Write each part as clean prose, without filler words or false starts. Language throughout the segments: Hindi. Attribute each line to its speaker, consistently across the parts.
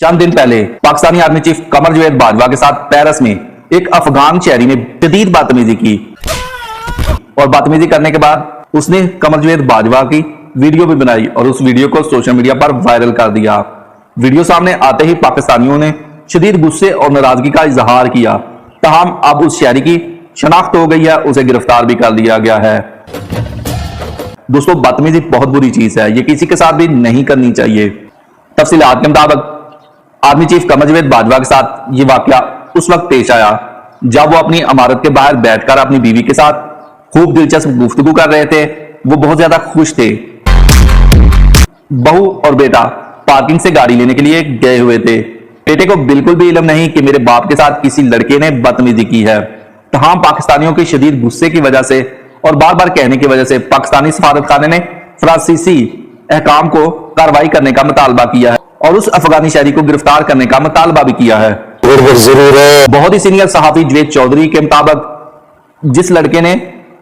Speaker 1: चंद दिन पहले पाकिस्तानी आर्मी चीफ कमर जावेद बाजवा के साथ पेरिस में एक अफगान शहरी ने शदीद बदतमीजी की और बदतमीजी करने के बाद उसने कमर जावेद बाजवा की वीडियो भी बनाई और उस वीडियो को सोशल मीडिया पर वायरल कर दिया। वीडियो सामने आते ही पाकिस्तानियों ने शदीद गुस्से और नाराजगी का इजहार किया। तमाम अब उस शहरी की शनाख्त हो गई है, उसे गिरफ्तार भी कर लिया गया है। दोस्तों, बदतमीजी बहुत बुरी चीज है, ये किसी के साथ भी नहीं करनी चाहिए। तफसीलात के मुताबिक आर्मी चीफ कमर जावेद बाजवा के साथ ये वाकया उस वक्त पेश आया जब वो अपनी इमारत के बाहर बैठकर अपनी बीवी के साथ खूब दिलचस्प गुफ्तगू कर रहे थे। वो बहुत ज्यादा खुश थे। बहू और बेटा पार्किंग से गाड़ी लेने के लिए गए हुए थे। बेटे को बिल्कुल भी इल्म नहीं कि मेरे बाप के साथ किसी लड़के ने बदतमीजी की है। तमाम पाकिस्तानियों के शदीद गुस्से की वजह से और बार बार कहने की वजह से पाकिस्तानी सफारतखाने ने फ्रांसीसी अहकाम को कार्रवाई करने का मुतालबा किया है और उस अफगानी शहरी को गिरफ्तार करने का मुतालबा भी किया है।
Speaker 2: जरूर है।
Speaker 1: बहुत ही सीनियर सहाफी जवेद चौधरी के मुताबिक जिस लड़के ने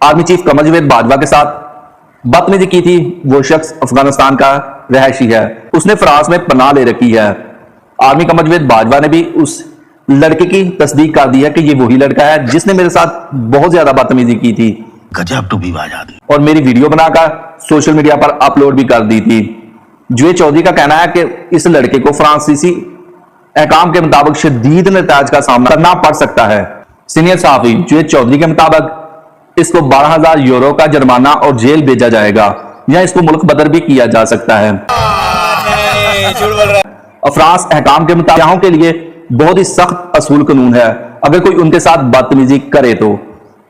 Speaker 1: आर्मी चीफ कमर जावेद बाजवा के साथ बदतमीजी की थी वो शख्स अफगानिस्तान का रहायशी है। उसने फ्रांस में पनाह ले रखी है। आर्मी कमर जावेद बाजवा ने भी उस लड़के की तस्दीक कर दी है कि ये वही लड़का है जिसने मेरे साथ बहुत ज्यादा बदतमीजी की थी।
Speaker 2: गजब टूबीबाज आदमी।
Speaker 1: और मेरी वीडियो बनाकर सोशल मीडिया पर अपलोड भी कर दी थी। जवेद चौधरी का कहना है कि इस लड़के को फ्रांसीसी अहकाम के मुताबिक शदीद नताज का सामना करना पड़ सकता है। सीनियर सहाफी जवेद चौधरी के मुताबिक इसको 12,000 यूरो का जुर्माना और जेल भेजा जाएगा या इसको मुल्क बदर भी किया जा सकता है। फ्रांस अहकाम के मुताबिक के लिए बहुत ही सख्त असूल कानून है। अगर कोई उनके साथ बदतमीजी करे तो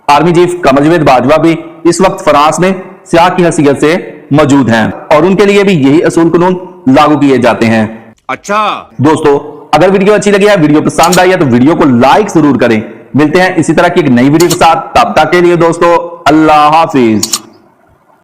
Speaker 1: आर्मी चीफ कमर जावेद बाजवा भी इस वक्त फ्रांस में सियाह की हैसियत से मौजूद हैं और उनके लिए भी यही असूल कानून लागू किए जाते हैं।
Speaker 2: अच्छा
Speaker 1: दोस्तों, अगर वीडियो अच्छी लगी है, वीडियो पसंद आई है तो वीडियो को लाइक जरूर करें। मिलते हैं इसी तरह की एक नई वीडियो के साथ। तब तक के लिए दोस्तों, अल्लाह हाफिज।